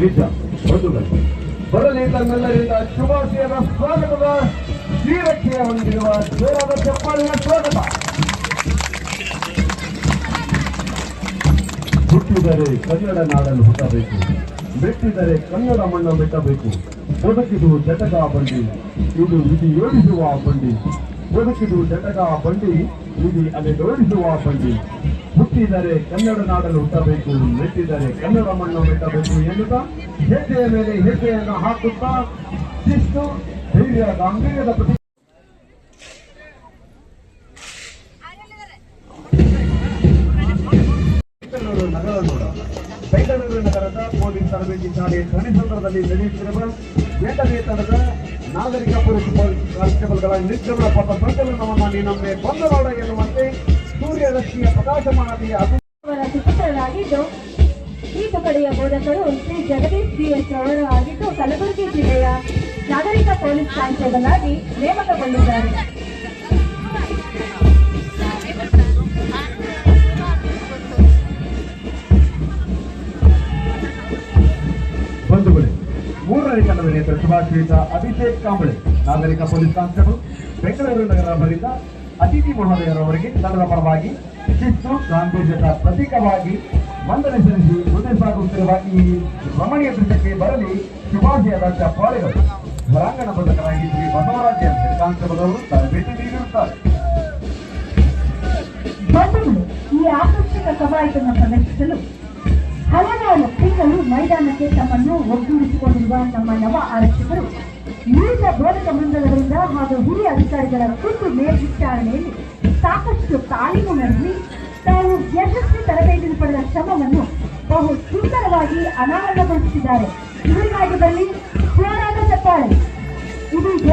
ನಿಜ ಬಂಧುಗಳು, ಬರಲಿ ತಮ್ಮೆಲ್ಲರಿಂದ ಶುಭಾಶಯದ ಸ್ವಾಗತದ ಶ್ರೀರಕ್ಷೆಯ ಹೊಂದಿರುವ ಜೋರಾದ ಚಪ್ಪಾಳಿನ ಸ್ವಾಗತ. ಹುಟ್ಟಿದರೆ ಕನ್ನಡ ನಾಡನ್ನು ಹುಟ್ಟಬೇಕು, ಮೆಟ್ಟಿದರೆ ಕನ್ನಡ ಮಣ್ಣು ಮೆಟ್ಟಬೇಕು. ಬದುಕಿದು ಜಟಕ ಬಂಡಿ, ಇದು ವಿಧಿ ಯೋಡಿಸುವ ಬಂಡಿ. ಬದುಕಿದು ಜಟಕ ಬಂಡಿ, ವಿಧಿ ಅಲೆದೋಡಿಸುವ ಬಂಡಿ. ಹುಟ್ಟಿದರೆ ಕನ್ನಡ ನಾಡನ್ನು ಹುಟ್ಟಬೇಕು, ಮೆಟ್ಟಿದರೆ ಕನ್ನಡ ಮಣ್ಣು ಮೆಟ್ಟಬೇಕು ಎನ್ನುತ್ತಾ ಹೆಜ್ಜೆಯ ಮೇಲೆ ಹೆಜ್ಜೆಯನ್ನು ಹಾಕುತ್ತಾ ಶಿಸ್ತು, ಧೈರ್ಯ, ಗಾಂಭೀರ್ಯದ ಪ್ರತಿ ಬೆಂಗಳೂರು ನಗರದ ಪೊಲೀಸ್ ತರಬೇತಿ ಶಾಲೆ ಕಣಿಸಂದ್ರದಲ್ಲಿ ನಡೆಯುತ್ತಿರುವ 8ನೇ ತರದ ನಾಗರಿಕ ಪೊಲೀಸ್ ಕಾನ್ಸ್ಟೇಬಲ್ಗಳ ನಿರ್ಗಮನ ಪಥ ಸಂಚಲನವನ್ನು ನೀನೊಮ್ಮೆ ಬಂದ ನೋಡ ಎನ್ನುವಂತೆ ಸೂರ್ಯರಶ್ಮಿಯ ಪ್ರಕಾಶಮಾನತೆಯ ಸುಪುತ್ರರಾಗಿದ್ದು ಈ ತುಕಡಿಯ ಬೋಧಕರು ಶ್ರೀ ಜಗದೀಶ್ BS ಅವರು ಆಗಿದ್ದು ಕಲಬುರಗಿ ಜಿಲ್ಲೆಯ ನಾಗರಿಕ ಪೊಲೀಸ್ ಕಾನ್ಸ್ಟೇಬಲ್ ಆಗಿ ನೇಮಕಗೊಂಡಿದ್ದಾರೆ. ಬಂಧುಗಳೇ, 3ನೇ ತಂಡದ ನೇತೃತ್ವ ಶ್ರೀಯುತ ಅಭಿಷೇಕ್ ಕಾಂಬಳೆ, ನಾಗರಿಕ ಪೊಲೀಸ್ ಕಾನ್ಸ್ಟೇಬಲ್, ಬೆಂಗಳೂರು ನಗರದಿಂದ ಅತಿಥಿ ಮಹೋದಯರವರಿಗೆ ತಂಡದ ಪರವಾಗಿ ಶಿಸ್ತು, ಗಾಂಭೀರ್ಯದ ಪ್ರತೀಕವಾಗಿ ವಂದನೆ ಸಲ್ಲಿಸಿ ಮುಂದೆ ಸಾಗುತ್ತಿರುವ ಈ ರಮಣೀಯ ದೃಶ್ಯಕ್ಕೆ ಬರಲಿ ಶುಭಾಶಯದ ಚಪ್ಪಾಳೆಗಳು. ಹೊರಾಂಗಣ ಬೋಧಕರಾಗಿ ಶ್ರೀ ಬಸವರಾಜ ಕಾನ್ಸ್ಟೇಬಲ್ ಅವರು ತರಬೇತಿ ನೀಡಿರುತ್ತಾರೆ. ಈ ಆಕರ್ಷಕ ಕವಾಯತನ್ನು ಪ್ರದರ್ಶಿಸಲು ಹಲವಾರು ತಿಂಗಳು ಮೈದಾನಕ್ಕೆ ತಮ್ಮನ್ನು ಒಗ್ಗೂಡಿಸಿಕೊಂಡಿರುವ ನಮ್ಮ ನವ ಆರಕ್ಷಕರು ವಿವಿಧ ಬೋಧಕ ವೃಂದಗಳಿಂದ ಹಾಗೂ ಹಿರಿಯ ಅಧಿಕಾರಿಗಳ ಕುರಿತು ಮೇಲ್ವಿಚಾರಣೆಯಲ್ಲಿ ಸಾಕಷ್ಟು ತಾಲೀಮು ನಡೆಸಿ ತಾವು ಯಶಸ್ವಿ ತರಬೇತಿ ಪಡೆದ ಶ್ರಮವನ್ನು ಬಹು ಸುಂದರವಾಗಿ ಅನಾವರಣಗೊಳಿಸಿದ್ದಾರೆ. ಇವರಿಗಾಗಿ ಬರಲಿ ಜೋರಾದ ಚಪ್ಪಾಳೆ. ಇದೀಗ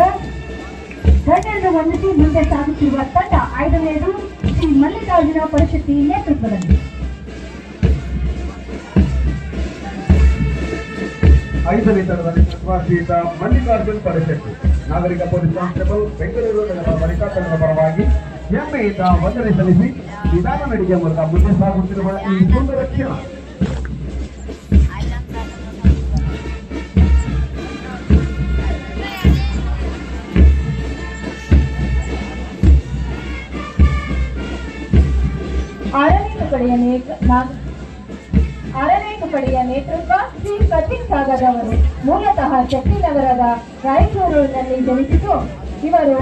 ಗಣ್ಯರನ್ನು ವಂದಿಸಿ ಮುಂದೆ ಸಾಗುತ್ತಿರುವ ತಂಡ 5ನೇದು ಶ್ರೀ ಮಲ್ಲಿಕಾರ್ಜುನ ಪರಿಷತ್ತಿ ನೇತೃತ್ವದಲ್ಲಿ. 5ನೇ ತಂಡದ ನೇತೃತ್ವ ಶ್ರೀಯುತ ಮಲ್ಲಿಕಾರ್ಜುನ್ ಪರಿಷತ್ತು, ನಾಗರಿಕ ಪೊಲೀಸ್ ಕಾನ್ಸ್ಟೇಬಲ್, ಬೆಂಗಳೂರು ನಗರ ಬಳಿಕ ತಂಡದ ಪರವಾಗಿ ಹೆಮ್ಮೆಯಿಂದ ವಂದನೆ ಸಲ್ಲಿಸಿ ವಿಧಾನ ನಡಿಗೆ ಮೂಲಕ ಮುಂದೆ ಸಾಗುತ್ತಿರುವ ಈ ಸುಂದರ ಕ್ಷಣ. ಆರನೇ ತುಕಡಿಯ ನೇತೃತ್ವ ಶ್ರೀ ಸಚಿನ್ ಸಾಗರ್ ಅವರು ಮೂಲತಃ ಶಕ್ತಿನಗರದ ರಾಯಚೂರಿನಲ್ಲಿ ಜನಿಸಿದ್ದು ಇವರು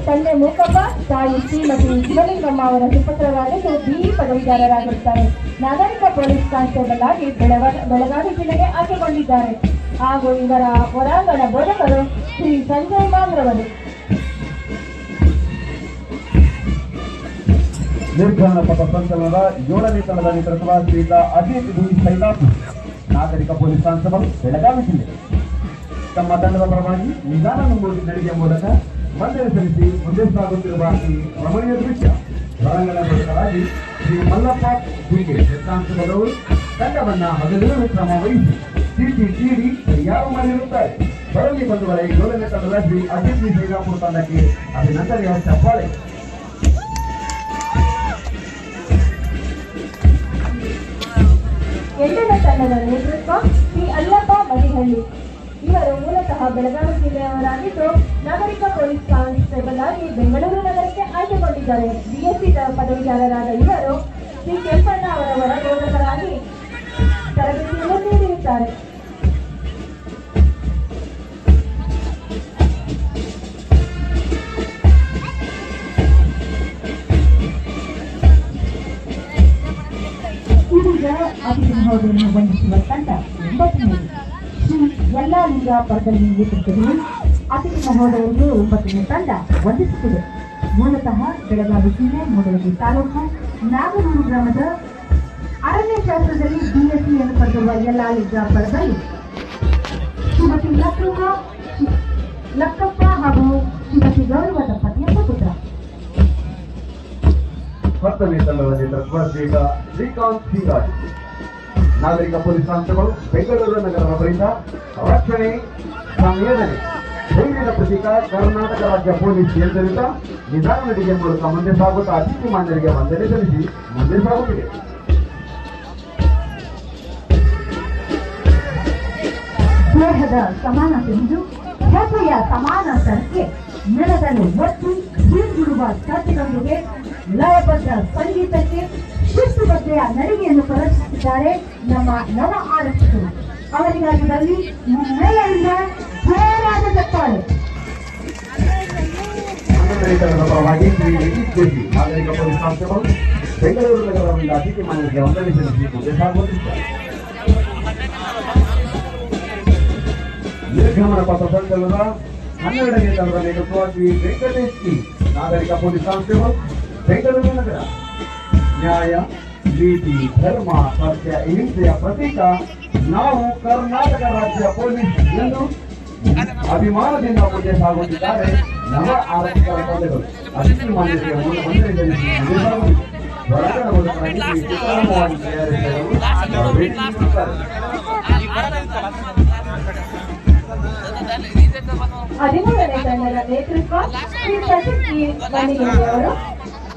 ತಂದೆ ಮೂಕಪ್ಪ, ತಾಯಿ ಶ್ರೀಮತಿ ಶಿವಲಿಂಗಮ್ಮ ಅವರ ಸುಪುತ್ರರಾಗಿದ್ದು BE ಪದವೀಧರರಾಗಿರುತ್ತಾರೆ. ನಾಗರಿಕ ಪೊಲೀಸ್ ಕಾನ್ಸ್ಟೇಬಲ್ ಆಗಿ ಬೆಳಗಾವಿ ಜಿಲ್ಲೆಗೆ ಆಯ್ಕೆಗೊಂಡಿದ್ದಾರೆ. ಹಾಗೂ ಇವರ ಹೊರಾಂಗಣ ಬೋಧಕರು ಶ್ರೀ ಸಂಜಯ್ ಮಾಂಗ್ರವರು. ನಿರ್ಗಮನ ಪಥ ಸಂಚಲನದ 7ನೇ ತಂಡದ ನೇತೃತ್ವ ಶ್ರೀಯುತ ಅಜಿತ್ B. ಸೈಲಾಪುರ್, ನಾಗರಿಕ ಪೊಲೀಸ್ ಕಾನ್ಸ್ಟೇಬಲ್, ಬೆಳಗಾವಿ ಜಿಲ್ಲೆ. ತಮ್ಮ ತಂಡದ ಪರವಾಗಿ ನಿಧಾನ ನಡಿಗೆಯ ಮೂಲಕ ವಂದನೆ ಸಲ್ಲಿಸಿ ಮುಂದೆ ಸಾಗುತ್ತಿರುವ ಈ ರಮಣೀಯ ದೃಶ್ಯ. ಹೊರಾಂಗಣ ಬೋಧಕರಾಗಿ ಶ್ರೀ ಮಲ್ಲಪ್ಪ DK ಕಾನ್ಸ್ಟೇಬಲ್ ಅವರು ತಂಡವನ್ನ ಹಗಲಿರುಳು ಕ್ರಮ ವಹಿಸಿ ಚೀಟಿ ತಯಾರು ಮಾಡಿರುತ್ತಾರೆ. ಬರಲಿ ಬಂಧುಗಳೇ, 7ನೇ ತಂಡದ ಶ್ರೀ ಅಜಿತ್ B. ಸೈಲಾಪುರ್ ತಂಡಕ್ಕೆ ಅಭಿನಂದನೆಯ ಚಪ್ಪಾಳೆ. 8ನೇ ತಂಡದ ನೇತೃತ್ವ ಶ್ರೀ ಅಲ್ಲಪ್ಪ ಮದಿಹಳ್ಳಿ. ಇವರು ಮೂಲತಃ ಬೆಳಗಾವಿ ಜಿಲ್ಲೆಯವರಾಗಿದ್ದು ನಾಗರಿಕ ಪೊಲೀಸ್ ಕಾನ್ಸ್ಟೇಬಲ್ ಆಗಿ ಬೆಂಗಳೂರು ನಗರಕ್ಕೆ ಆಯ್ಕೆಗೊಂಡಿದ್ದಾರೆ. BSc ಪದವೀಧರರಾದ ಇವರು ಶ್ರೀ ಕೆಂಪಣ್ಣ ಅವರ ಹೊರ ಬೋಧಕರಾಗಿ ತರಬೇತಿಯನ್ನು ನೀಡಿರುತ್ತಾರೆ. ಇದೀಗ ಅತಿಥಿ ಮಹೋದಯರನ್ನು ವಂದಿಸುವ ತಂಡ 9ನೇದು ಶ್ರೀ ಯಲ್ಲಾಲಿಂಗ ಪರದಲ್ಲಿ ನೇತೃತ್ವದಲ್ಲಿ ಅತಿಥಿ ಮಹೋದಯರಿಗೆ 9ನೇ ತಂಡ ವಂದಿಸುತ್ತಿದೆ. ಮೂಲತಃ ಬೆಳಗಾವಿ ಜಿಲ್ಲೆ ಮೂಡಲಗಿ ತಾಲೂಕು ನಾಗನೂರು ಗ್ರಾಮದ ಅರಣ್ಯಶಾಸ್ತ್ರದಲ್ಲಿ BSc ಅನ್ನು ಪಡೆದಿರುವ ಯಲ್ಲಾಲಿಂಗ ಪರದಲ್ಲಿ ಶ್ರೀಮತಿ ಲಕ್ಕಪ್ಪ ಹಾಗೂ ಶ್ರೀಮತಿ ಗೌರವ ದಂಪತಿಯ ಸುಪುತ್ರ. 10ನೇ ತಂಡದ ನೇತೃತ್ವ ಶ್ರೀಯುತ ಶ್ರೀಕಾಂತ್ ಸಿಂಗಾಜ್, ನಾಗರಿಕ ಪೊಲೀಸ್ ಕಾನ್ಸ್ಟೇಬಲ್, ಬೆಂಗಳೂರು ನಗರ ಬಳಿಕ ರಕ್ಷಣೆ, ಸಂವೇದನೆ, ಧೈರ್ಯದ ಪ್ರತೀಕ ಕರ್ನಾಟಕ ರಾಜ್ಯ ಪೊಲೀಸ್ ಕೇಂದ್ರದಿಂದ ನಿಧಾನ ನಡಿಗೆ ಮೂಲಕ ಮುಂದೆ ಸಾಗುತ್ತಾ ಅತಿಥಿ ಮಾನ್ಯರಿಗೆ ವಂದನೆ ಸಲ್ಲಿಸಿ ಮುಂದೆ ಸಾಗುತ್ತಿದೆ. ಸ್ನೇಹದ ಸಮಾನತೆಯು ಹೆಸೆಯ ಸಮಾನಾಂತರಕ್ಕೆ ನೆಲದಲ್ಲಿ ಒತ್ತಿ ಬೀಳ್ಬಿಡುವ ಚಾತಿನೊಂದಿಗೆ ಲಯಬದ್ಧ ಸಂಗೀತಕ್ಕೆ ಶಿಸ್ತುಬದ್ಧೆಯ ನಡಿಗೆಯನ್ನು ಪ್ರದರ್ಶಿಸಿದ್ದಾರೆ ನಮ್ಮ ನವ ಆರಕ್ಷಕರು. ಅವರಿಗಾಗಿ ಬರಲಿ ನಿಮ್ಮೆಲ್ಲರಿಂದ ಜೋರಾದ ಚಪ್ಪಾಳೆ. ಪರವಾಗಿ ನಾಗರಿಕ ಪೊಲೀಸ್ ಕಾನ್ಸ್ಟೇಬಲ್ ಬೆಂಗಳೂರು ನಗರದಿಂದ ಅತಿಥಿ ಮಾನ್ಯರಿಗೆ ವಂದನೆ ಸಲ್ಲಿಸಿ ಮುಂದೆ ಸಾಗುತ್ತಿದ್ದಾರೆ. ನಿರ್ಗಮನ ಪಥ ಸಂಚಲನ 12ನೇ ತಂಡದ ನೇತೃತ್ವ ಶ್ರೀ ವೆಂಕಟೇಶ್ ಪಿ, ನಾಗರಿಕ ಪೊಲೀಸ್ ಕಾನ್ಸ್ಟೇಬಲ್ ಬೆಂಗಳೂರು ನಗರ. ನ್ಯಾಯ, ನೀತಿ, ಧರ್ಮ, ಸತ್ಯ, ಅಹಿಂಸೆಯ ಪ್ರತೀಕ ನಾವು ಕರ್ನಾಟಕ ರಾಜ್ಯ ಪೊಲೀಸ್ ಎಂದು ಅಭಿಮಾನದಿಂದ ಮುಂದೆ ಸಾಗುತ್ತಿದ್ದಾರೆ ನವ ಆರಕ್ಷಕರ ತಂಡಗಳು. ಅತಿಥಿ ಮಾನ್ಯತೆಯ ವಂದನೆ ಸಲ್ಲಿಸಿ ಮುಂದೆ ಸಾಗುತ್ತಿದೆ. ಹೊರಗಡೆ ಉತ್ತಮವಾಗಿ ತಯಾರಿಸಿದರು. 13ನೇ ತಂಡದ ನೇತೃತ್ವ ಶ್ರೀ ಸತೀಶ್ ಮಣಿಯವರು.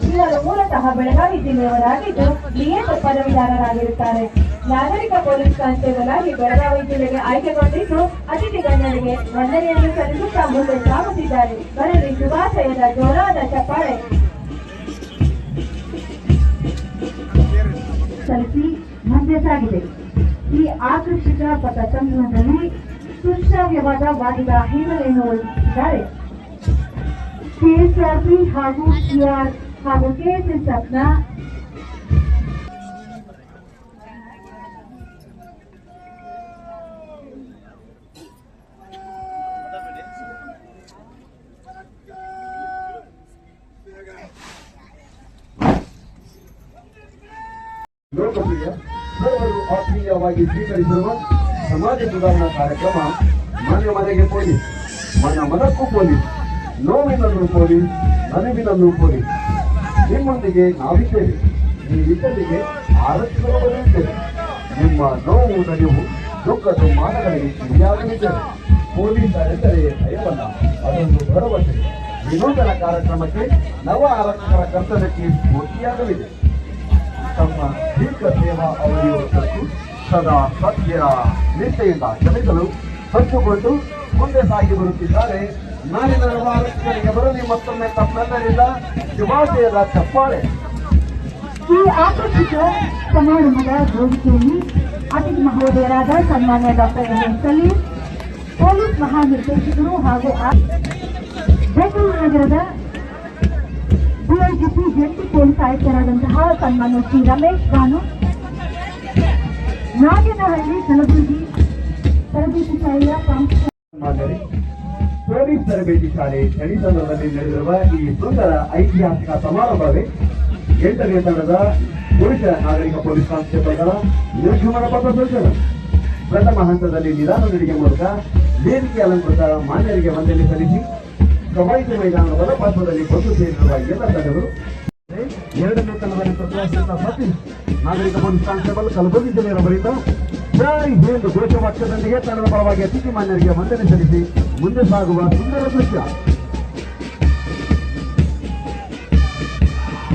ಇವರು ಮೂಲತಃ ಬೆಳಗಾವಿ ಜಿಲ್ಲೆಯವರಾಗಿದ್ದು ಡಿಎಸ್ ಪದವೀಧರರಾಗಿರುತ್ತಾರೆ. ನಾಗರಿಕ ಪೊಲೀಸ್ ಕಾನ್ಸ್ಟೇಬಲ್ ಆಗಿ ಬೆಳಗಾವಿ ಜಿಲ್ಲೆಗೆ ಆಯ್ಕೆಗೊಂಡಿದ್ದು ಅತಿಥಿ ಗಣ್ಯರಿಗೆ ವಂದನೆಯನ್ನು ಸಲ್ಲಿಸುತ್ತಾ ಮುಂದೆ ಸಾಗುತ್ತಿದ್ದಾರೆ. ಬರಲಿ ಶುಭಾಶಯದ ಜೋರಾದ ಚಪ್ಪಾಳೆ. ಸಲ್ಲಿಸಿ ಮುಂದೆ ಸಾಗಿದೆ. ಈ ಆಕರ್ಷಕ ಪಥಸಂಚಲನದಲ್ಲಿ ಸುಶ್ರಾವ್ಯವಾದ ವಾದಿದ ಹಿನ್ನೆಲೆಯನ್ನು ಒದಗಿಸಿದ್ದಾರೆ. ಕೆಎಸ್ಆರ್ಪಿ ಹಾಗೂ ಸಿಆರ್ ಹಾಗೂ ಕೆಎಸ್ಎಸ್ಎಫ್ನ ಲೋಕಪ್ರಿಯ ಸರ್ವರು ಆತ್ಮೀಯವಾಗಿ ಸ್ವೀಕರಿಸಿರುವ ಸಮಾಜ ಸುಧಾರಣಾ ಕಾರ್ಯಕ್ರಮ ಮನೆ ಮನೆಗೆ ಪೊಲೀಸ್, ಮನ ಮನಕ್ಕೂ ಪೊಲೀಸ್, ನೋವಿನಲ್ಲೂ ಪೊಲೀಸ್, ನಲಿವಿನಲ್ಲೂ ಪೊಲೀಸ್. ನಿಮ್ಮೊಂದಿಗೆ ನಾವಿದ್ದೇವೆ, ನೀವಿದ್ದಲ್ಲಿಗೆ ಆರಕ್ಷಕರು ಬರೆಯುತ್ತೇವೆ. ನಿಮ್ಮ ನೋವು ನಲಿವು ದುಃಖದ ಮಾನಗಳಿಗೆ ಗುರಿಯಾಗಲಿದ್ದೇವೆ. ಪೊಲೀಸರೆಂದರೆ ಭಯವಲ್ಲ, ಅದೊಂದು ಭರವಸೆ. ವಿನೂತನ ಕಾರ್ಯಕ್ರಮಕ್ಕೆ ನವ ಆರಕ್ಷಕರ ಕರ್ತವ್ಯಕ್ಕೆ ಸ್ಫೂರ್ತಿಯಾಗಲಿದೆ. ತಮ್ಮ ದೀರ್ಘ ಸೇವಾ ಅವಧಿಯುದ್ದಕ್ಕೂ ಸದಾ ಸತ್ಯರ ನಿಷ್ಠೆಯಿಂದ ಶ್ರಮಿಸಲು ಸಜ್ಜುಗೊಂಡು ಮುಂದೆ ಸಾಗಿ ಬರುತ್ತಿದ್ದಾರೆ. ನಾಳಿನ ಆರಕ್ಷಕರಿಗೆ ಬರಲಿ ಮತ್ತೊಮ್ಮೆ ತಮ್ಮೆಲ್ಲರಿಂದ ಶುಭಾಶಯದ ಚಪ್ಪಾಳೆ. ಈ ಆಕರ್ಷಕ ಸಮಾರಂಭದ ವೇದಿಕೆಯಲ್ಲಿ ಅತಿಥಿ ಮಹೋದಯರಾದ ಸನ್ಮಾನ್ಯ ಡಾಕ್ಟರ್ ಎಂ ಸಲೀಂ, ಪೊಲೀಸ್ ಮಹಾನಿರ್ದೇಶಕರು ಹಾಗೂ ಬೆಂಗಳೂರು ನಗರದ ಡಿಐಜಿಪಿ ಜಂಟಿ ಪೊಲೀಸ್ ಆಯುಕ್ತರಾದಂತಹ ಸನ್ಮಾನ್ಯ ಶ್ರೀ ರಮೇಶ್ ಭಾನು, ನಾಗೇನಹಳ್ಳಿ ಕಲಬುರಗಿ ತರಬೇತಿ ಶಾಲೆಯ ಪೊಲೀಸ್ ತರಬೇತಿ ಶಾಲೆ ಚಳಿತನದಲ್ಲಿ ನಡೆದಿರುವ ಈ ಸುಂದರ ಐತಿಹಾಸಿಕ ಸಮಾರಂಭವೇ 8ನೇ ತಂಡದ ಪುರುಷ ನಾಗರಿಕ ಪೊಲೀಸ್ ಕಾನ್ಸ್ಟೇಬಲ್ಗಳ ನಿರ್ಗಮನ ಪಥ ಸಂಚಲನ. ಪ್ರಥಮ ಹಂತದಲ್ಲಿ ನಿಧಾನ ನಡಿಗೆ ಮೂಲಕ ವೇದಿಕೆ ಅಲಂಕೃತ ಮಾನ್ಯರಿಗೆ ವಂದನೆ ಸಲ್ಲಿಸಿ ಕವಾಯತು ಮೈದಾನದ ಬಲಪಾತ್ರದಲ್ಲಿ ಬಂದು ಸೇರಿರುವ ಎಲ್ಲ ತಂಡಗಳು 2ನೇ ತಂಡದ ನೇತೃತ್ವ ಸತೀಶ್, ನಾಗರಿಕ ಪೊಲೀಸ್ ಕಾನ್ಸ್ಟೇಬಲ್ ಕಲಬುರಗಿ ಜಿಲ್ಲೆಯವರಿಂದ ಜೈ ಹಿಂದ್ ಘೋಷವಾಕ್ಯದೊಂದಿಗೆ ತಂಡದ ಪರವಾಗಿ ಅತಿಥಿ ಮಾನ್ಯರಿಗೆ ವಂದನೆ ಸಲ್ಲಿಸಿ ಮುಂದೆ ಸಾಗುವ ಸುಂದರ ದೃಶ್ಯ.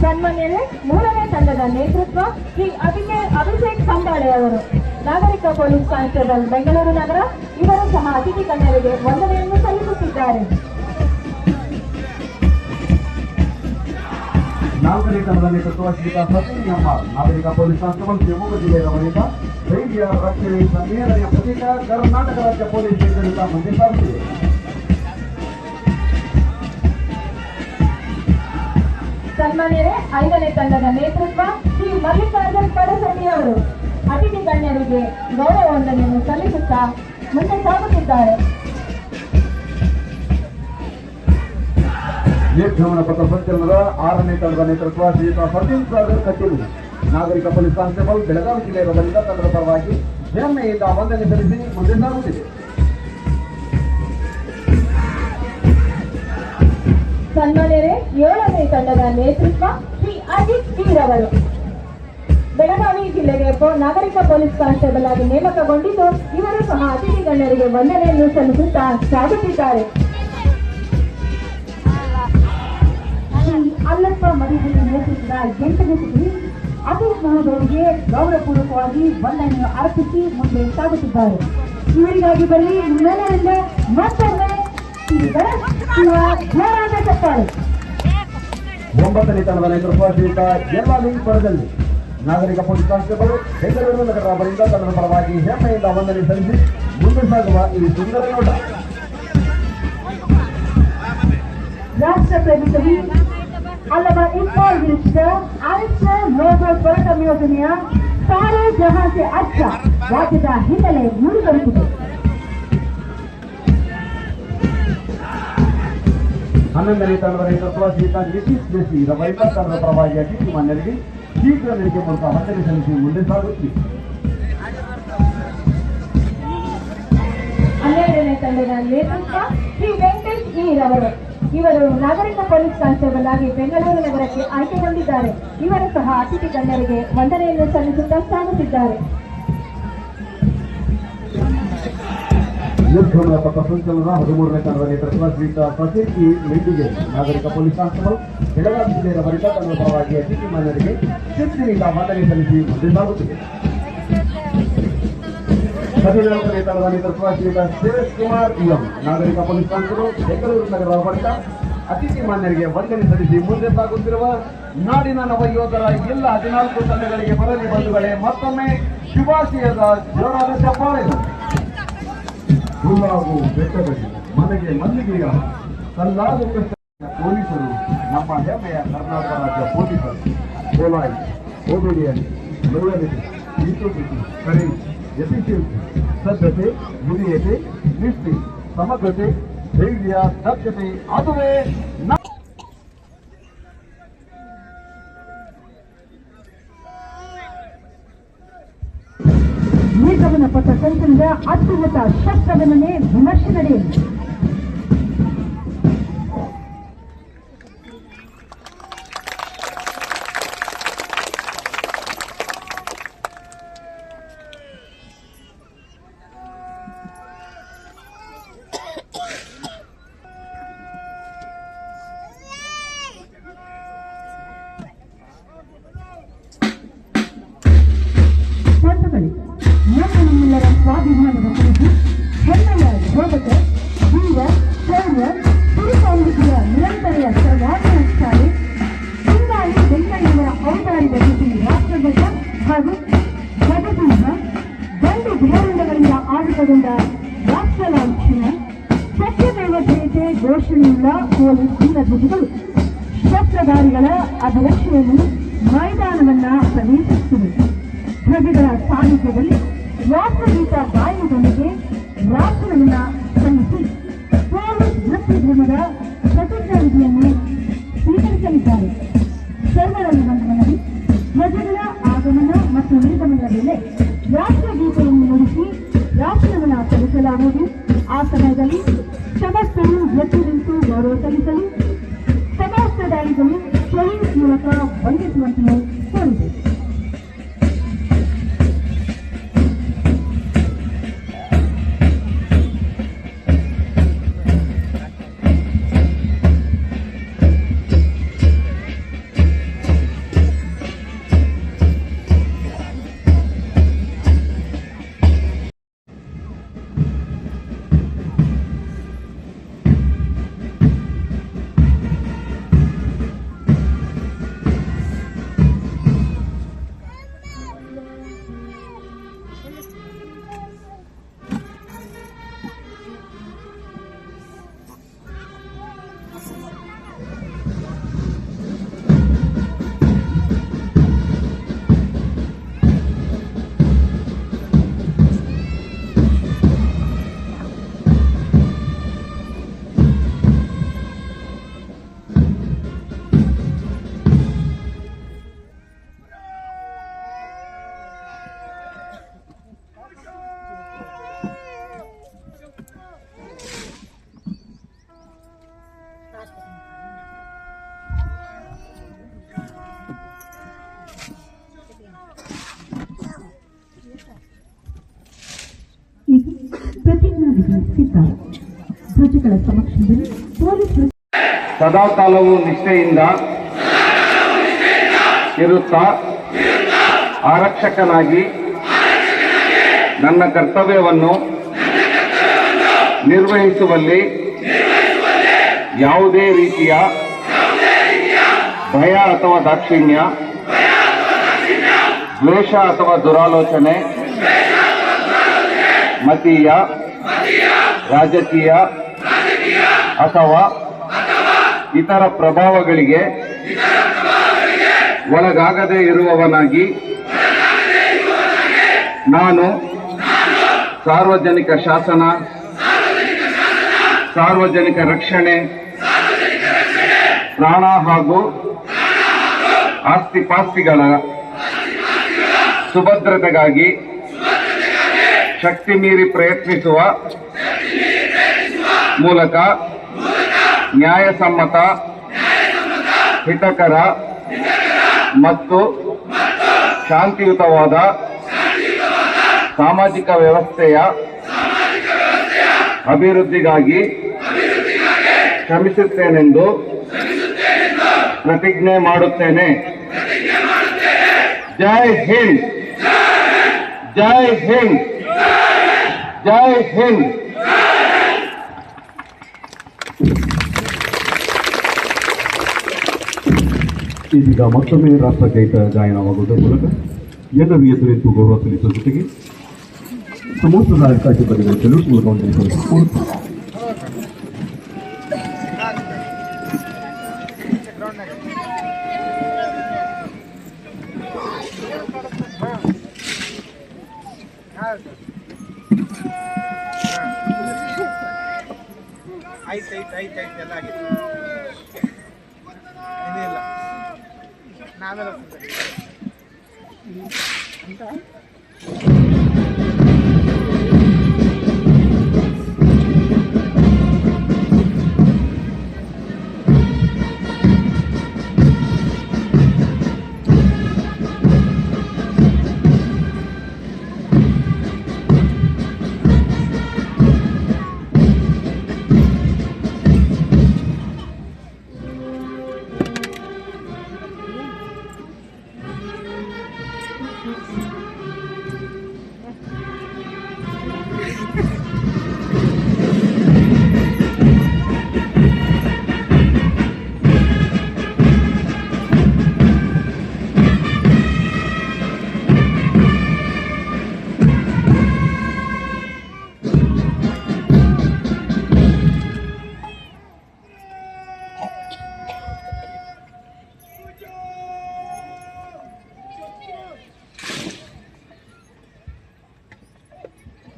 ಸನ್ಮಾನ್ಯರೇ, 3ನೇ ತಂಡದ ನೇತೃತ್ವ ಶ್ರೀ ಅಭಿಷೇಕ್ ಸಂಬಾಳೆ ಅವರು, ನಾಗರಿಕ ಪೊಲೀಸ್ ಕಾನ್ಸ್ಟೇಬಲ್ ಬೆಂಗಳೂರು ನಗರ. ಇವರು ಸಹ ಅತಿಥಿ ಗಣ್ಯರಿಗೆ ವಂದನೆಯನ್ನು ಸಲ್ಲಿಸುತ್ತಿದ್ದಾರೆ. 4ನೇ ತಂಡದ ನೇತೃತ್ವ ಶ್ರೀತಾ ಸತೀಶ್ ಎಂಬ ನಾಗರಿಕ ಪೊಲೀಸ್ ಕಾನ್ಸ್ಟೇಬಲ್ ಶಿವಮೊಗ್ಗ ಜಿಲ್ಲೆಯವರಿಂದ ಧೈರ್ಯ, ರಕ್ಷಣೆ, ಸಂವೇದನೆಯ ಪ್ರತೀಕ ಕರ್ನಾಟಕ ರಾಜ್ಯ ಪೊಲೀಸ್ ಕೇಂದ್ರದಿಂದ ಮುಂದೆ ಸಾಗುತ್ತಿದೆ. ಸನ್ಮಾನ್ಯರೇ, 5ನೇ ತಂಡದ ನೇತೃತ್ವ ಶ್ರೀ ಮಲ್ಲಿಕಾರ್ಜುನ್ ಪಡಸಟ್ಟಿ ಅವರು ಅತಿಥಿ ಗಣ್ಯರಿಗೆ ಗೌರವ ವಂದನೆಯನ್ನು ಸಲ್ಲಿಸುತ್ತಾ ಮುಂದೆ ಸಾಗುತ್ತಿದ್ದಾರೆ. ನಿರ್ಗಮನ ಪಥ ಸಂಚಲನದ 6ನೇ ತಂಡದ ನೇತೃತ್ವ ಶ್ರೀಯುತ ಸತೀಶ್ ಸಾಗರ್ ಕಟೀಲು, ನಾಗರಿಕ ಪೊಲೀಸ್ ಕಾನ್ಸ್ಟೇಬಲ್ ಬೆಳಗಾವಿ ಜಿಲ್ಲೆಯವರಿಂದ ತಂಡದ ಪರವಾಗಿ ಹೆಮ್ಮೆಯಿಂದ ವಂದನೆ ಸಲ್ಲಿಸಿ ಮುಂದೆ ಸಾಗುತ್ತಿದೆ. ಸನ್ಮಾನ್ಯರೇ, 7ನೇ ತಂಡದ ನೇತೃತ್ವ ಶ್ರೀ ಅಜಿತ್ ಪಿ ರವರು, ಬೆಳಗಾವಿ ಜಿಲ್ಲೆಗೆ ನಾಗರಿಕ ಪೊಲೀಸ್ ಕಾನ್ಸ್ಟೇಬಲ್ ಆಗಿ ನೇಮಕಗೊಂಡಿದ್ದು ಇವರು ಸಹ ಅತಿಥಿ ಗಣ್ಯರಿಗೆ ವಂದನೆಯನ್ನು ಸಲ್ಲಿಸುತ್ತಾ ಸಾಗುತ್ತಿದ್ದಾರೆ. ಅಲ್ಲಪ್ಪ ಮರಿಹುಲಿ ನೇತೃತ್ವದ 8ನೇ ತುಕಡಿ ಅತೀತ್ ಮಹೋದಯರಿಗೆ ಗೌರವಪೂರ್ವಕವಾಗಿ ವಂದನೆಯನ್ನು ಅರ್ಪಿಸಿ ಮುಂದೆ ಸಾಗುತ್ತಿದ್ದಾರೆ. ಇವರಿಗಾಗಿ ಬರಲಿ ನಿಮ್ಮೆಲ್ಲರಿಂದ ಮತ್ತೊಮ್ಮೆ ಜೋರಾದ ಚಪ್ಪಾಳೆ. 9ನೇ ತಂಡದ ನೇತೃತ್ವ ಶ್ರೀಯುತ ಎಲ್ಲಾಲಿ ಪರದಲ್ಲಿ ನಾಗರಿಕ ಪೊಲೀಸ್ ಕಾನ್ಸ್ಟೇಬಲ್ ಬೆಂಗಳೂರು ನಗರ ಅವರಿಂದ ತಂಡದ ಪರವಾಗಿ ಹೆಮ್ಮೆಯಿಂದ ವಂದನೆ ಸಲ್ಲಿಸಿ ಮುಂದೆ ಸಾಗುವ ಈ ಸುಂದರ ನೋಟ. ರಾಷ್ಟ್ರಪ್ರೇಮಿ ಕವಿ ಅಲ್ಲಮ ಇಕ್ಬಾಲ್ ವಿರಚಿತ ಆದಿತ್ಯ ಲೋಗೋ ಸ್ವರಕಂ ಯೋಜನೆಯ ಸಾರೆ ಜಹಾಂ ಸೆ ಅಚ್ಚಾ ವಾದ್ಯದ ಹಿನ್ನೆಲೆ ಮೂಡಿಬರುತ್ತಿದೆ. 11ನೇ ತಂಡದ ನೇತೃತ್ವ ಶ್ರೀಯುತ ನಿತೀಶ್ ದೇಸಿ ರವರಿಂದ ತಂಡದ ಪರವಾಗಿ ಅತಿಥಿ ಮಾನ್ಯರಿಗೆ ಶೀಘ್ರ ನಡಿಗೆ ಮೂಲಕ ವಂದನೆ ಸಲ್ಲಿಸಿ ಮುಂದೆ ಸಾಗುತ್ತೀವಿ. 12ನೇ ತಂಡದ ನೇತೃತ್ವ ಶ್ರೀ ವೆಂಕಟೇಶ್ ಇ ರವರು. ಇವರು ನಾಗರಿಕ ಪೊಲೀಸ್ ಕಾನ್ಸ್ಟೇಬಲ್ ಆಗಿ ಬೆಂಗಳೂರು ನಗರಕ್ಕೆ ಆಯ್ಕೆಗೊಂಡಿದ್ದಾರೆ. ಇವರು ಸಹ ಅತಿಥಿ ಗಣ್ಯರಿಗೆ ವಂದನೆಯನ್ನು ಸಲ್ಲಿಸುತ್ತಾ ಸಾಗುತ್ತಿದ್ದಾರೆ. ನಿರ್ಗಮನ ಪಥ ಸಂಚಲನ 13ನೇ ತಂಡದ ನೇತೃತ್ವ ಶ್ರೀಯುತ ಪ್ರತೀಕ್ ಇ ಮೆಂಡಿಗೆ ನಾಗರಿಕ ಪೊಲೀಸ್ ಕಾನ್ಸ್ಟೇಬಲ್ ಬೆಳಗಾವಿ ಜಿಲ್ಲೆಯವರಿಂದ ತಂಡದ ಪರವಾಗಿ ಅತಿಥಿ ಮಾನ್ಯರಿಗೆ ಶಿಸ್ತಿನಿಂದ ವಂದನೆ ಸಲ್ಲಿಸಿ ಮುಂದೆ ಸಾಗುತ್ತಿದೆ. 14ನೇ ತಂಡದ ನೇತೃತ್ವ ಶ್ರೀಯುತ ಸುರೇಶ್ ಕುಮಾರ್ ಎಂ ನಾಗರಿಕ ಪೊಲೀಸ್ ಕಾನ್ಸ್ಟೇಬಲ್ ಬೆಂಗಳೂರು ನಗರದ ಬಳಿಕ ಅತಿಥಿ ಮಾನ್ಯರಿಗೆ ವಂದನೆ ಸಲ್ಲಿಸಿ ಮುಂದೆ ಸಾಗುತ್ತಿರುವ ನಾಡಿನ ನವಯೋಧರ ಎಲ್ಲ 14 ತಂಡಗಳಿಗೆ ಬರಲಿ ಬಂಧುಗಳೇ ಮತ್ತೊಮ್ಮೆ ಶುಭಾಶಯದ ಜೋರಾದ ಚಪ್ಪಾಳೆ. ಹುಲ್ಲಾಗು ಬೆಟ್ಟದಲ್ಲಿ ಮನೆಗೆ ಮಲ್ಲಿಗೆಯ ಕಲ್ಲಾಗು ಪೊಲೀಸರು ನಮ್ಮ ಹೆಮ್ಮೆಯ ಕರ್ನಾಟಕ ರಾಜ್ಯ ಪೊಲೀಸರು ಪೊಲೈಸ್ ಒಬಿಡಿಯನ್ಸ್ ಲೋಯಲಿಟಿ ಇಂಟಿಗ್ರಿಟಿ ಕರೇಜ್ ಎಫಿಷಿಯನ್ಸಿ ಸಭ್ಯತೆ ವಿಧೇಯತೆ ನಿಷ್ಠೆ ಸಮಗ್ರತೆ ಧೈರ್ಯ ದಕ್ಷತೆ ಅದುವೇ ನಿರ್ಗಮನ ಪಥ ಸಂಚಲನದ ಅತ್ಯುನ್ನತ ಶಸ್ತ್ರವನ್ನೇ ವಿಮರ್ಶೆ ನಡೆಯಲಿ. ನಮ್ಮೆಲ್ಲರ ಸ್ವಾಭಿಮಾನದ ಕುರಿತು ಹೆಮ್ಮೆಯ ಯೋಧತೆ ವೀರ ಶೌರ್ಯ ಕಿರುಕಾಂಬಿಕೆಯ ನಿರಂತರೆಯ ಸರ್ವಾಂಗೀಕಾರಿ ಹಿಂಗಾಗಿ ಬೆಂಗಳೂರಿನ ಔದಾರ್ಯದ ಜೊತೆ ರಾಷ್ಟ್ರಧ್ವಜ ಹಾಗೂ ಧ್ವಜಸಿಂಹ ಗಂಡು ಭಿನ್ನಗಳಿಂದ ಆಡಳಿತಗೊಂಡ ರಾಷ್ಟ್ರ ಲಾಂಛನ ಸತ್ಯಮೇವ ಜಯತೆ ಘೋಷಣೆಯುಳ್ಳ ಪೊಲೀಸ್ ವೀರಧ್ವಜಗಳು ಶಸ್ತ್ರಧಾರಿಗಳ ಅಭಿರಕ್ಷೆಯನ್ನು ಮೈದಾನವನ್ನ ಪ್ರವೇಶಿಸುತ್ತಿವೆ. ಧ್ವಜಗಳ ಸಾನ್ನಿಧ್ಯದಲ್ಲಿ ರಾಷ್ಟ್ರಗೀತ ಗಾಯನದೊಂದಿಗೆ ರಾಷ್ಟ್ರವನ್ನ ಸಲ್ಲಿಸಿ ಪೊಲೀಸ್ ವೃತ್ತಿಧರ್ಮದ ಪ್ರತಿಜ್ಞಾ ವಿಧಿಯನ್ನು ಸ್ವೀಕರಿಸಲಿದ್ದಾರೆ. ಸರ್ವರಲ್ಲಿ ಒಂದು ಮನವಿ, ಧ್ವಜಗಳ ಆಗಮನ ಮತ್ತು ನಿರ್ಗಮನದ ವೇಳೆ ರಾಷ್ಟ್ರಗೀತೆಯನ್ನು ನುಡಿಸಿ ರಾಷ್ಟ್ರವನ್ನ ಸಲ್ಲಿಸಲಾಗುವುದು. ಆ ಸಮಯದಲ್ಲಿ ಸಮಸ್ತರು ಎದ್ದು ನಿಂತು ಗೌರವ ಸಲ್ಲಿಸಲು ಸಮಾಸ್ತ್ರಧಾರಿಗಳು ಪೊಲೀಸ್ ಮೂಲಕ ವಂದಿಸುವಂತೆಯೂ ಕೋರಿದೆ. ಸದಾಕಾಲವೂ ನಿಷ್ಠೆಯಿಂದ ಇರುತ್ತಾ ಆರಕ್ಷಕನಾಗಿ ನನ್ನ ಕರ್ತವ್ಯವನ್ನು ನಿರ್ವಹಿಸುವಲ್ಲಿ ಯಾವುದೇ ರೀತಿಯ ಭಯ ಅಥವಾ ದಾಕ್ಷಿಣ್ಯ, ದ್ವೇಷ ಅಥವಾ ದುರಾಲೋಚನೆ, ಮತೀಯ, ರಾಜಕೀಯ ಅಥವಾ ಇತರ ಪ್ರಭಾವಗಳಿಗೆ ಒಳಗಾಗದೇ ಇರುವವನಾಗಿ ನಾನು ಸಾರ್ವಜನಿಕ ಶಾಸನ, ಸಾರ್ವಜನಿಕ ರಕ್ಷಣೆ, ಪ್ರಾಣ ಹಾಗೂ ಆಸ್ತಿಪಾಸ್ತಿಗಳ ಸುಭದ್ರತೆಗಾಗಿ ಶಕ್ತಿ ಮೀರಿ ಪ್ರಯತ್ನಿಸುವ ಮೂಲಕ ನ್ಯಾಯಸಮ್ಮತ, ಹಿತಕರ ಮತ್ತು ಶಾಂತಿಯುತವಾದ ಸಾಮಾಜಿಕ ವ್ಯವಸ್ಥೆಯ ಅಭಿವೃದ್ಧಿಗಾಗಿ ಶ್ರಮಿಸುತ್ತೇನೆಂದು ಪ್ರತಿಜ್ಞೆ ಮಾಡುತ್ತೇನೆ. ಜೈ ಹಿಂದ್, ಜೈ ಹಿಂದ್, ಜೈ ಹಿಂದ್. ಇದೀಗ ಮತ್ತೊಮ್ಮೆ ರಾಷ್ಟ್ರಗೀತ ಗಾಯನವಾಗುವುದರ ಮೂಲಕ ಎಲ್ಲರೂ ಎದ್ದು ನಿಂತು ಗೌರವ ಸಲ್ಲಿಸುವ ಜೊತೆಗೆ ಸಮೂಹ ನಾಯಕ ಸಿಬ್ಬಂದಿಗಳು ಸೆಲ್ಯೂಟ್ ಮೂಲಕ ವಂದನೆ ಐತೆ ಎಲ್ಲ ಆಗಿದೆ. ಏನಿಲ್ಲ, ನಾವೆಲ್ಲ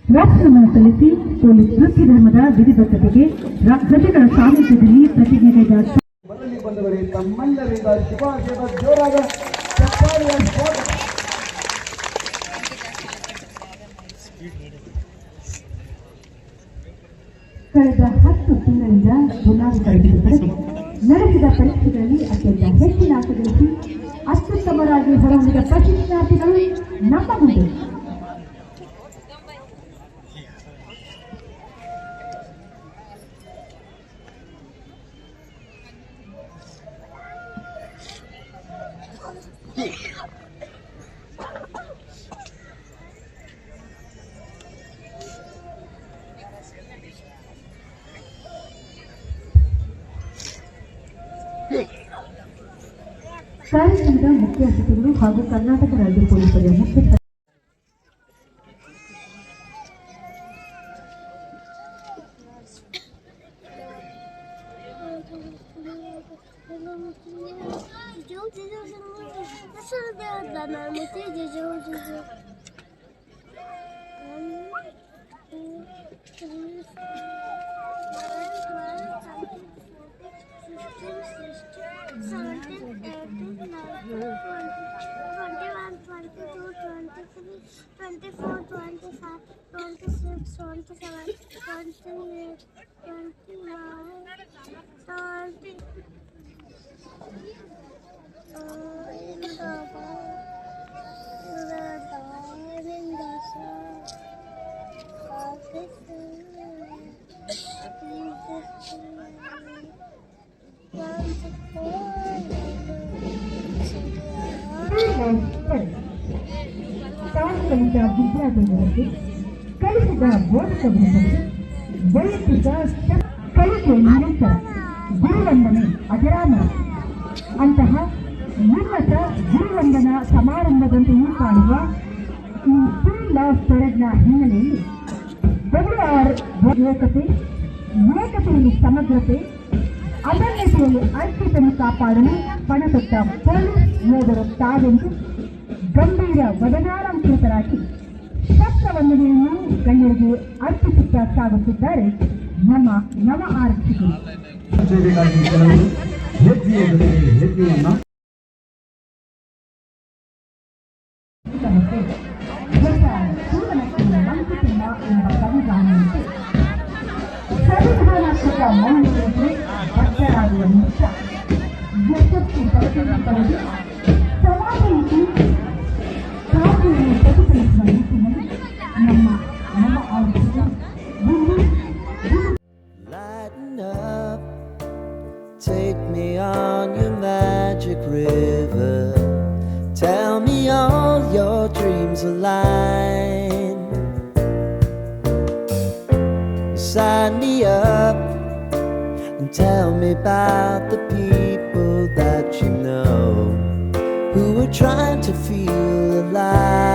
ರಾಷ್ಟ್ರವನ್ನು ಸಲ್ಲಿಸಿ ಪೊಲೀಸ್ ವೃತ್ತಿ ಧರ್ಮದ ವಿಧಿಬದ್ಧತೆಗೆ ಪ್ರಜೆಗಳ ಸಾಮರ್ಥ್ಯದಲ್ಲಿ ಪ್ರತಿಜ್ಞೆ ಕೈಗೊಂಡ ಮರಳಿ ಬಂದವರೇ, ತಮ್ಮೆಲ್ಲರಿಂದ ಶುಭಾಶಯದ ಜೋರಾದ ಚಪ್ಪಾಳೆಯ ಸ್ವಾಗತ. ಕಳೆದ 10 ತಿಂಗಳಿಂದ ಬುನಾದಿ ಪಡೆದು ನಡೆಸಿದ ಪರೀಕ್ಷೆಗಳಲ್ಲಿ ಅತ್ಯಂತ ಹೆಚ್ಚಿನ ಅಂಕ ಗಳಿಸಿ ಅತ್ಯುತ್ತಮರಾಗಿ ಹೊರಹೊಮ್ಮಿದ ಪ್ರಶಿಕ್ಷಣಾರ್ಥಿಗಳು ನಮ್ಮ ಮುಂದೆ. ಕಾರ್ಯಕ್ರಮದ ಮುಖ್ಯ ಅತಿಥಿಗಳು ಹಾಗೂ ಕರ್ನಾಟಕ ರಾಜ್ಯ ಪೊಲೀಸ್ ಪಡೆಯ ಮುಖ್ಯ ಕಲಿತ ವಿದ್ಯಾರ್ಥಿಗಳಿಗೆ, ಕಲಿಸಿದ ಬೋಧಕ ವೃಂದಕ್ಕೆ ವೈಯಕ್ತಿಕ ಕಲಿಕೆ ನಿರಂತರ, ಗುರುವಂದನೆ ಅಜರಾಮರ. ಅಂತಹ ಉನ್ನತ ಗುರುವಂದನಾ ಸಮಾರಂಭದಂತೆಯೂ ಕಾಣುವ ಈ ಸ್ಕೂಲ್ ಆಫ್ ಪೆರೇಡ್ನ ಹಿನ್ನೆಲೆಯಲ್ಲಿ ಏಕತೆಯಲ್ಲಿ ಸಮಗ್ರತೆ, ಅನನ್ಯತೆಯಲ್ಲಿ ಐಕ್ಯತೆಯನ್ನು ಕಾಪಾಡಲು ಪಣತೊಟ್ಟ ಪೊಲೀಸ್ ಯೋಧರು ತಾವೆಂದು ಗಂಭೀರ ವದನಾಲಂಕೃತರಾಗಿ ಶಸ್ತ್ರವಂದನೆಯನ್ನು ಗಣ್ಯರಿಗೆ ಅರ್ಪಿಸುತ್ತಾ ಸಾಗುತ್ತಿದ್ದಾರೆ ನಮ್ಮ ನವ ಆರಕ್ಷಕರು. ಸೇವೆಗಾಗಿ ಕೆಲವರು ಹೆಜ್ಜೆಯ ಜೊತೆಗೆ ಹೆಜ್ಜೆಯನ್ನ ಎಂಬ ಕವಿಗಾನಂತೆ ಸಂವಿಧಾನಾತ್ಮಕ ಮೌಲ್ಯಗಳಿಗೆ ಬದ್ಧರಾಗುವ ನಿಮಿತ್ತ ಯಶಸ್ಸು ಪಡೆದು ಸಮಾಜಕ್ಕೆ ಕಾರ್ಯವನ್ನು ಪ್ರತಿಫಲಿಸುವ ನಿಟ್ಟಿನಲ್ಲಿ ನಮ್ಮ ನವ ಆಲೋಚನೆ Lighten up, take me on your magic river. Tell me all your dreams align. Sign me up and tell me about the people that you know who are trying to feel alive.